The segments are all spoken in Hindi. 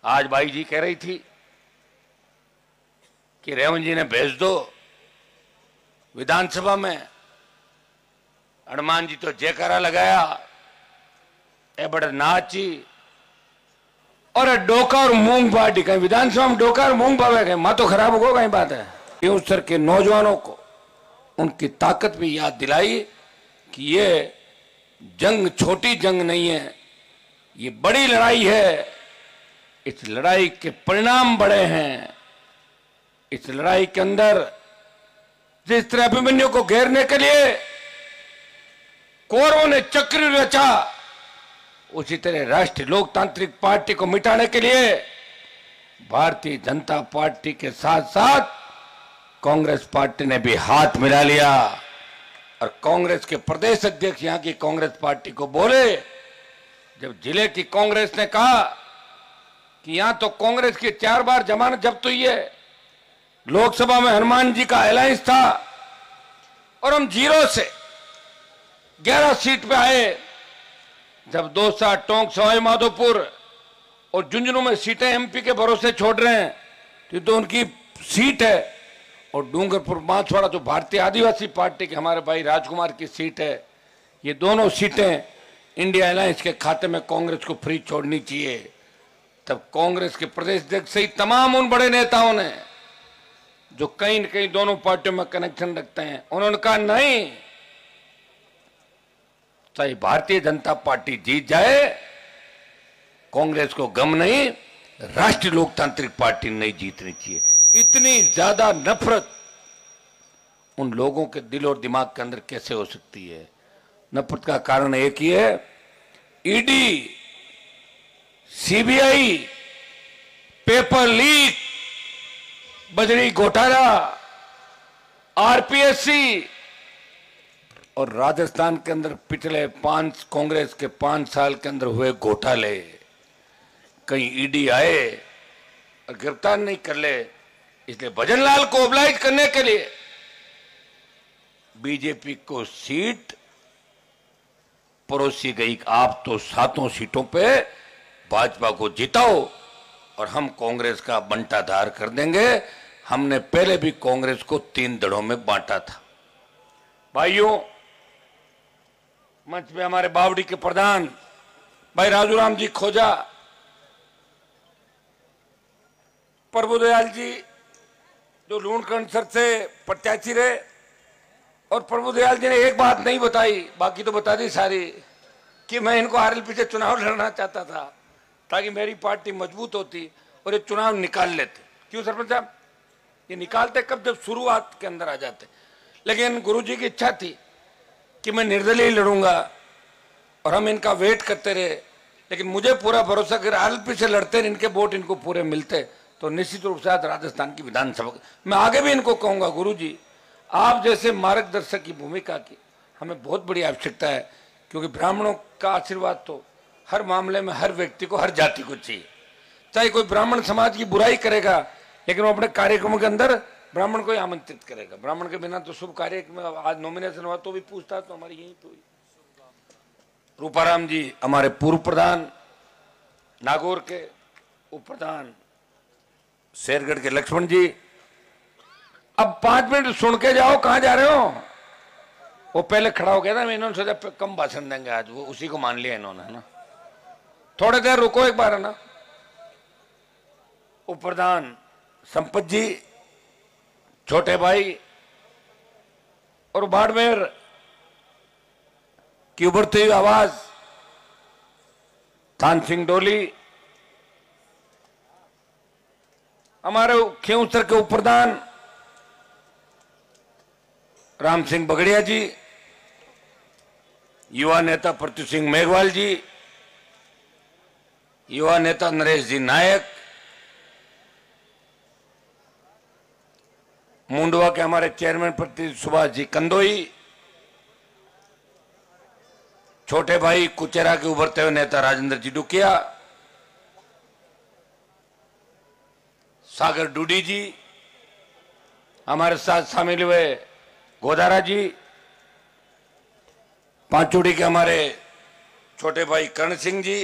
आज भाई जी कह रही थी कि रेवंत जी ने भेज दो विधानसभा में। हनुमान जी तो जयकारा लगाया, ए बड़े नाची और डोका और मूंग पार्टी कहीं विधानसभा में डोका और मूंग पावे कहीं माँ तो खराब हो कहीं बात है। यूसर के नौजवानों को उनकी ताकत भी याद दिलाई कि ये जंग छोटी जंग नहीं है, ये बड़ी लड़ाई है। इस लड़ाई के परिणाम बड़े हैं। इस लड़ाई के अंदर जिस तरह अभिमन्यु को घेरने के लिए कौरवों ने चक्र रचा, उसी तरह राष्ट्रीय लोकतांत्रिक पार्टी को मिटाने के लिए भारतीय जनता पार्टी के साथ साथ कांग्रेस पार्टी ने भी हाथ मिला लिया। और कांग्रेस के प्रदेश अध्यक्ष यहां की कांग्रेस पार्टी को बोले, जब जिले की कांग्रेस ने कहा कि यहां तो कांग्रेस की 4 बार जमानत जब्त हुई है, लोकसभा में हनुमान जी का अलायंस था और हम 0 से 11 सीट पे आए। जब दौसा, टोंक, सवाई माधोपुर और झुंझुनू में सीटें एमपी के भरोसे छोड़ रहे हैं तो उनकी सीट है। और डूंगरपुर बांसवाड़ा जो भारतीय आदिवासी पार्टी के हमारे भाई राजकुमार की सीट है, ये दोनों सीटें इंडिया अलायंस के खाते में कांग्रेस को फ्री छोड़नी चाहिए। तब कांग्रेस के प्रदेश अध्यक्ष सहित तमाम उन बड़े नेताओं ने जो कहीं न कहीं दोनों पार्टियों में कनेक्शन रखते हैं, उन्होंने कहा नहीं, चाहे भारतीय जनता पार्टी जीत जाए, कांग्रेस को गम नहीं, राष्ट्रीय लोकतांत्रिक पार्टी नहीं जीतनी चाहिए। इतनी ज्यादा नफरत उन लोगों के दिल और दिमाग के अंदर कैसे हो सकती है? नफरत का कारण एक ही है, ईडी, सीबीआई, पेपर लीक, बजरी घोटाला, आरपीएससी और राजस्थान के अंदर पिछले कांग्रेस के 5 साल के अंदर हुए घोटाले। कहीं ईडी आए और गिरफ्तार नहीं कर ले, इसलिए भजनलाल को ओबलाइज करने के लिए बीजेपी को सीट परोसी गई। आप तो 7 सीटों पे भाजपा को जिताओ और हम कांग्रेस का बंटाधार कर देंगे। हमने पहले भी कांग्रेस को 3 दड़ों में बांटा था। भाइयों, मंच में हमारे बावड़ी के प्रधान भाई राजूराम जी खोजा, प्रभुदयाल जी जो लूणकंड सर से प्रत्याशी रहे, और प्रभुदयाल जी ने एक बात नहीं बताई, बाकी तो बता दी सारी, कि मैं इनको आरएलपी से चुनाव लड़ना चाहता था ताकि मेरी पार्टी मजबूत होती और ये चुनाव निकाल लेते। क्यों सरपंच साहब? ये निकालते कब? जब शुरुआत के अंदर आ जाते। लेकिन गुरुजी की इच्छा थी कि मैं निर्दलीय लड़ूंगा और हम इनका वेट करते रहे। लेकिन मुझे पूरा भरोसा, अगर आरएलपी से लड़ते इनके वोट इनको पूरे मिलते तो निश्चित रूप से राजस्थान की विधानसभा, मैं आगे भी इनको कहूंगा, गुरुजी आप जैसे मार्गदर्शक की भूमिका की हमें बहुत बड़ी आवश्यकता है, क्योंकि ब्राह्मणों का आशीर्वाद तो हर मामले में हर व्यक्ति को, हर जाति को चाहिए। चाहे कोई ब्राह्मण समाज की बुराई करेगा, लेकिन वो अपने कार्यक्रमों के अंदर ब्राह्मण को ही आमंत्रित करेगा। ब्राह्मण के बिना तो शुभ कार्य में आज नॉमिनेशन हुआ तो भी पूछता तो हमारी यहीं पे हुई। रूपाराम जी हमारे पूर्व प्रधान, नागौर के उप प्रधान, शेरगढ़ के लक्ष्मण जी, अब 5 मिनट सुन के जाओ, कहां जा रहे हो? वो पहले खड़ा हो गया था, मैं इन्होंने सोचा कम भाषण देंगे आज, वो उसी को मान लिया इन्होंने, है ना। थोड़ी देर रुको एक बार, है ना। उप प्रधान संपत जी, छोटे भाई और बाड़मेर की उभरती हुई आवाज थान सिंह डोली, हमारे खींवसर के उप प्रधान राम सिंह बगड़िया जी, युवा नेता प्रत्युष सिंह मेघवाल जी, युवा नेता नरेश जी नायक, मुंडवा के हमारे चेयरमैन प्रति सुभाष जी कंदोई, छोटे भाई कुचेरा के उभरते हुए नेता राजेंद्र जी डुकिया, सागर डूडी जी, हमारे साथ शामिल हुए गोदारा जी, पांचोड़ी के हमारे छोटे भाई कर्ण सिंह जी,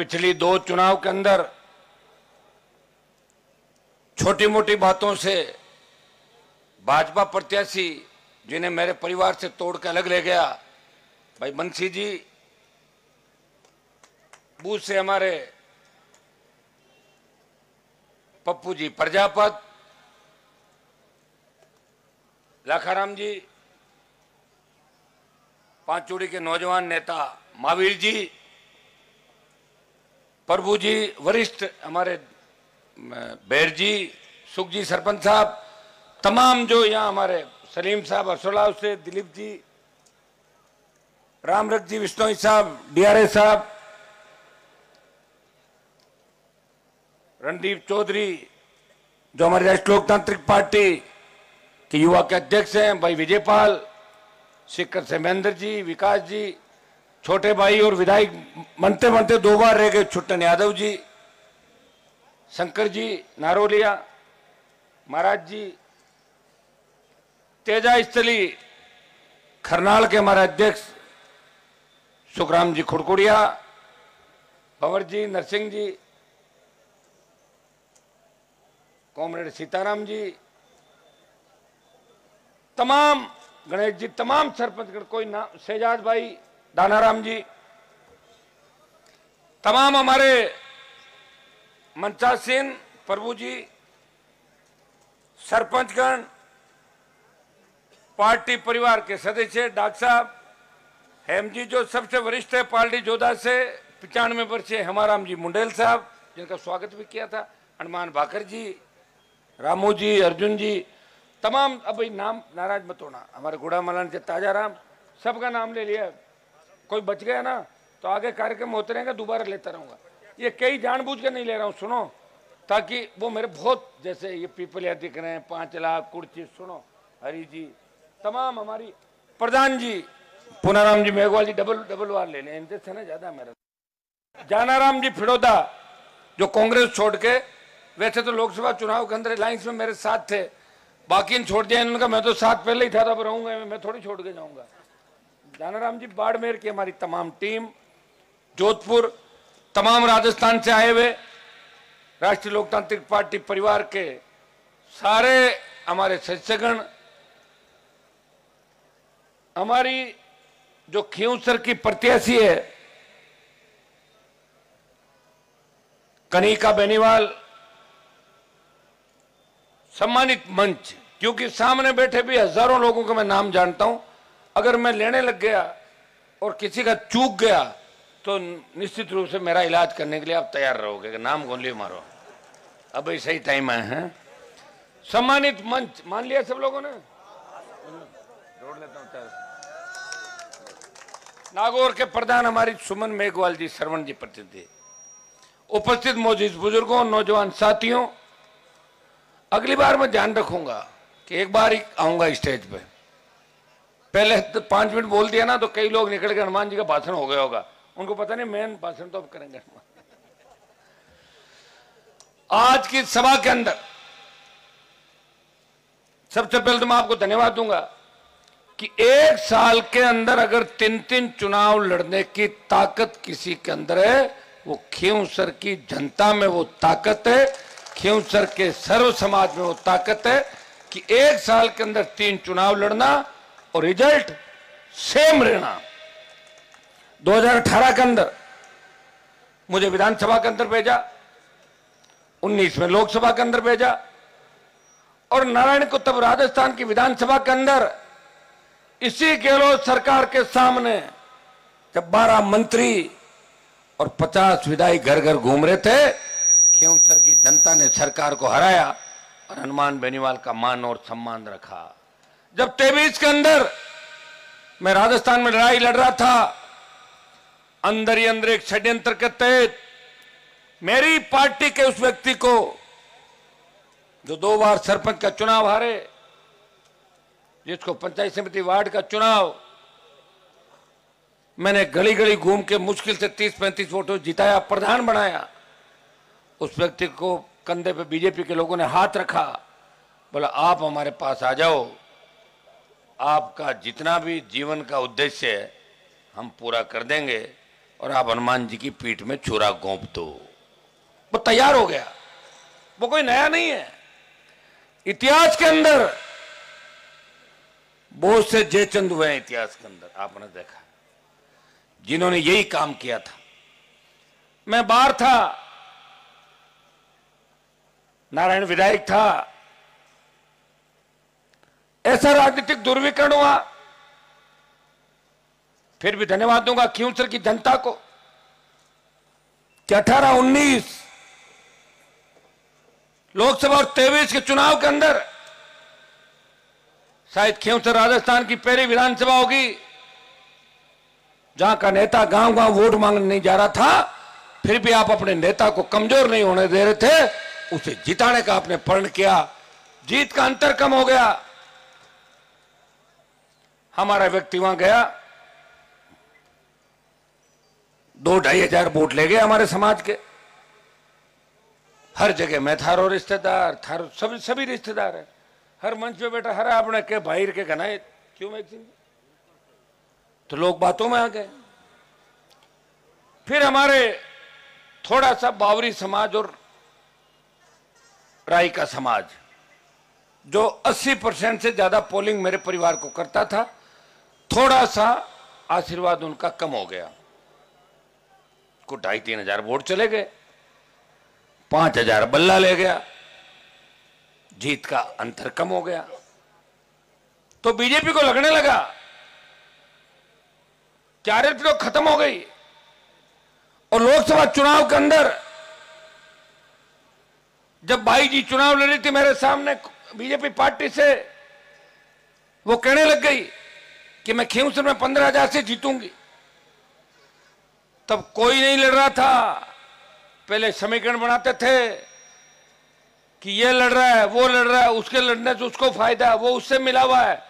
पिछली 2 चुनाव के अंदर छोटी मोटी बातों से भाजपा प्रत्याशी जिन्हें मेरे परिवार से तोड़ के अलग ले गया, भाई बंसी जी, बूथ से हमारे पप्पू जी प्रजापत, लाखाराम जी, पांचोड़ी के नौजवान नेता महावीर जी, प्रभु जी वरिष्ठ हमारे बैर जी, सुख जी सरपंच साहब, तमाम जो यहाँ हमारे सलीम साहब असोलाव से, दिलीप जी, रामरख जी, विष्णोई साहब, डीआरए साहब, रणदीप चौधरी जो हमारी राष्ट्रीय लोकतांत्रिक पार्टी के युवा के अध्यक्ष हैं, भाई विजयपाल, शिखर सेमेंद्र जी, विकास जी, छोटे भाई और विधायक बनते बनते 2 बार रह गए छुट्टन यादव जी, शंकर जी नारोलिया, महाराज जी, तेजा स्थली खरनाल के हमारे अध्यक्ष सुखराम जी खुड़कुड़िया, भंवर जी, नरसिंह जी, कॉमरेड सीताराम जी, तमाम गणेश जी, तमाम सरपंच, कोई ना, शहजाद भाई, दानाराम जी, तमाम हमारे मंचासीन, प्रभु जी, सरपंचगण, पार्टी परिवार के सदस्य, डॉक्टर साहब, हेम जी जो सबसे वरिष्ठ है पार्टी जोधा से, 95 वर्षीय हेमाराम जी मुंडेल साहब जिनका स्वागत भी किया था, हनुमान भाकर जी, रामू जी, अर्जुन जी, तमाम, अब भाई नाम नाराज मत होना, हमारे गुड़ा मलान से ताजाराम, सबका नाम ले लिया, कोई बच गया ना तो आगे कार्यक्रम होते रहेंगे, दोबारा लेता रहूंगा, ये कई जानबूझ के नहीं ले रहा हूँ, सुनो, ताकि वो मेरे बहुत जैसे ये पीपल या दिख रहे हैं, 5 लाख कुर्ची, सुनो, हरी जी, तमाम हमारी प्रधान जी, पुनाराम जी मेघवाल जी, डबल वार ले लें, इनसे से ना ज्यादा मेरा, जानाराम जी फिड़ौदा जो कांग्रेस छोड़ के, वैसे तो लोकसभा चुनाव के अंदर लाइन्स में मेरे साथ थे, बाकी इन छोड़ दिया इन्होंने, मैं तो साथ पहले ही था, तब रहूंगा, मैं थोड़ी छोड़ के जाऊंगा। जानाराम जी, बाड़मेर की हमारी तमाम टीम, जोधपुर, तमाम राजस्थान से आए हुए राष्ट्रीय लोकतांत्रिक पार्टी परिवार के सारे हमारे सदस्यगण, हमारी जो खींवसर की प्रत्याशी है कनिका बेनीवाल, सम्मानित मंच, क्योंकि सामने बैठे भी हजारों लोगों को मैं नाम जानता हूं, अगर मैं लेने लग गया और किसी का चूक गया तो निश्चित रूप से मेरा इलाज करने के लिए आप तैयार रहोगे कि नाम गोली मारो, अब भाई सही टाइम आए हैं। सम्मानित मंच मान लिया सब लोगों ने, जोड़ लेता हूं। नागौर के प्रधान हमारी सुमन मेघवाल जी, श्रवण जी प्रतिनिधि, उपस्थित मौजूद बुजुर्गों, नौजवान साथियों, अगली बार मैं ध्यान रखूंगा कि एक बार ही आऊंगा स्टेज पे, पहले तो 5 मिनट बोल दिया ना तो कई लोग निकल के हनुमान जी का भाषण हो गया होगा, उनको पता नहीं मेन भाषण तो अब करेंगे। आज की सभा के अंदर सबसे पहले तो मैं आपको धन्यवाद दूंगा कि 1 साल के अंदर अगर 3 चुनाव लड़ने की ताकत किसी के अंदर है, वो खींवसर की जनता में वो ताकत है, खींवसर के सर्व समाज में वो ताकत है कि 1 साल के अंदर 3 चुनाव लड़ना और रिजल्ट सेम रहना। 2018 के अंदर मुझे विधानसभा के अंदर भेजा, 19 में लोकसभा के अंदर भेजा, और नारायण को तब राजस्थान की विधानसभा के अंदर इसी गहलोत सरकार के सामने जब 12 मंत्री और 50 विधायक घर घर घूम रहे थे, खींवसर की जनता ने सरकार को हराया और हनुमान बेनीवाल का मान और सम्मान रखा। जब 23 के अंदर मैं राजस्थान में लड़ाई लड़ रहा था, अंदर ही अंदर एक षड्यंत्र के तहत मेरी पार्टी के उस व्यक्ति को जो 2 बार सरपंच का चुनाव हारे, जिसको पंचायत समिति वार्ड का चुनाव मैंने गली गली घूम के मुश्किल से 30-35 वोटों जिताया, प्रधान बनाया, उस व्यक्ति को कंधे पे बीजेपी के लोगों ने हाथ रखा, बोला आप हमारे पास आ जाओ, आपका जितना भी जीवन का उद्देश्य है हम पूरा कर देंगे, और आप हनुमान जी की पीठ में छुरा घोंप दो। वो तैयार हो गया, वो कोई नया नहीं है। इतिहास के अंदर बहुत से जयचंद हुए हैं, इतिहास के अंदर आपने देखा, जिन्होंने यही काम किया था। मैं बाहर था, नारायण विधायक था, ऐसा राजनीतिक दुर्विकरण हुआ। फिर भी धन्यवाद दूंगा खींवसर की जनता को कि 18-19 लोकसभा और 23 के चुनाव के अंदर शायद खींवसर राजस्थान की पहली विधानसभा होगी जहां का नेता गांव गांव वोट मांगने नहीं जा रहा था, फिर भी आप अपने नेता को कमजोर नहीं होने दे रहे थे, उसे जिताने का आपने प्रण किया। जीत का अंतर कम हो गया। हमारा व्यक्ति वहां गया, 2-2.5 हजार वोट ले गए हमारे समाज के। हर जगह मैं थारो रिश्तेदार, थारो सभी रिश्तेदार है। हर मंच पे बैठा, हर आपने के भाई के घनाए क्यों मैगजीन, तो लोग बातों में आ गए। फिर हमारे थोड़ा सा बावरी समाज और राई का समाज, जो 80% से ज्यादा पोलिंग मेरे परिवार को करता था, थोड़ा सा आशीर्वाद उनका कम हो गया। को 2.5-3 हजार वोट चले गए, 5 हजार बल्ला ले गया, जीत का अंतर कम हो गया। तो बीजेपी को लगने लगा चारे तो खत्म हो गई। और लोकसभा चुनाव के अंदर जब भाई जी चुनाव लड़ रही थी मेरे सामने बीजेपी पार्टी से, वो कहने लग गई कि मैं खींवसर में 15,000 से जीतूंगी। तब कोई नहीं लड़ रहा था, पहले समीकरण बनाते थे कि ये लड़ रहा है, वो लड़ रहा है, उसके लड़ने से उसको फायदा है, वो उससे मिला हुआ है।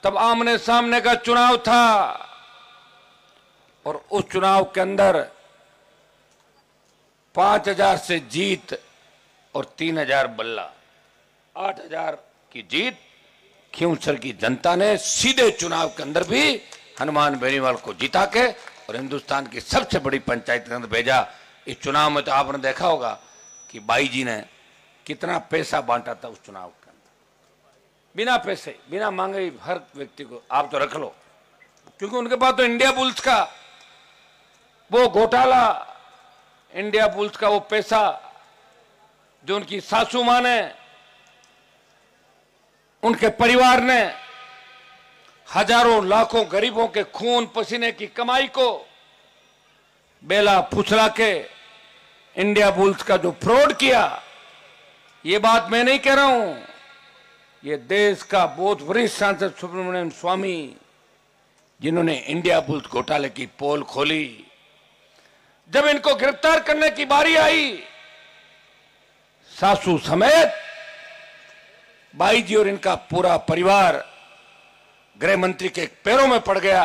तब आमने सामने का चुनाव था और उस चुनाव के अंदर 5,000 से जीत और 3,000 बल्ला, 8,000 की जीत खींवसर की जनता ने सीधे चुनाव के अंदर भी हनुमान बेनीवाल को जिता के और हिंदुस्तान की सबसे बड़ी पंचायत के अंदर भेजा। इस चुनाव में तो आपने देखा होगा कि बाई जी ने कितना पैसा बांटा था उस चुनाव के अंदर, बिना पैसे, बिना मांगे ही हर व्यक्ति को आप तो रख लो, क्योंकि उनके पास तो इंडिया बुल्स का वो घोटाला, इंडिया बुल्स का वो पैसा जो उनकी सासू मां ने, उनके परिवार ने हजारों लाखों गरीबों के खून पसीने की कमाई को बेला फुसला के इंडिया बुल्स का जो फ्रॉड किया, ये बात मैं नहीं कह रहा हूं, ये देश का बहुत वरिष्ठ सांसद सुब्रमण्यम स्वामी, जिन्होंने इंडिया बुल्स घोटाले की पोल खोली। जब इनको गिरफ्तार करने की बारी आई, सासू समेत बाई जी और इनका पूरा परिवार गृह मंत्री के पैरों में पड़ गया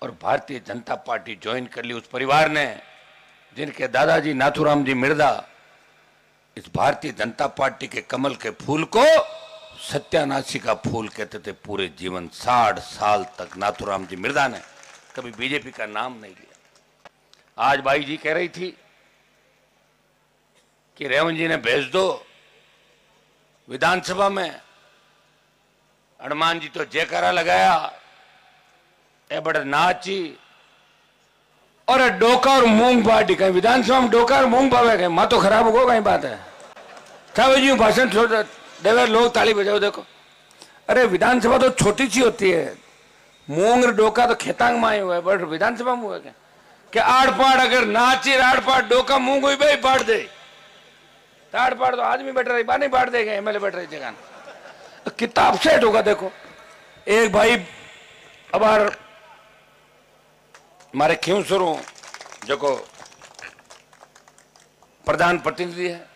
और भारतीय जनता पार्टी ज्वाइन कर ली। उस परिवार ने, जिनके दादाजी नाथूराम जी मिर्दा इस भारतीय जनता पार्टी के कमल के फूल को सत्यानाशी का फूल कहते थे पूरे जीवन, 60 साल तक नाथूराम जी मिर्दा ने कभी बीजेपी का नाम नहीं लिया। आज बाई जी कह रही थी कि रेवंत जी ने भेज दो विधानसभा में। हनुमान जी तो जयकारा लगाया, ए बड़े नाची और डोका और मूंग पार्टी, कहीं विधानसभा में डोका और मूंग पावे, कहीं माँ तो खराब हो कहीं बात है। क्या जी भाषण छोड़ देवे, लोग ताली बजाओ। देखो, अरे विधानसभा तो छोटी सी होती है, मूंग और डोका तो खेतांग में हुआ है, बट विधानसभा में हुआ क्या आड़ पाड़ अगर नाची आड़ पाड़ डोका मूंग हुई भाई बांट दे, ताड़ पाड़ तो आदमी बैठ रही, बानी बांट देगा, एमएलए बैठ रही जगह, किताब सेट होगा। देखो, एक भाई अब हमारे खींवसरों जो को प्रधान प्रतिनिधि है,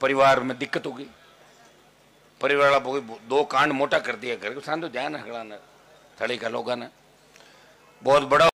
परिवार में दिक्कत होगी, परिवार वाला 2 कांड मोटा कर दिया, घर को सांधो ध्यान हकड़ाना थड़ी का लोगों ने बहुत बड़ा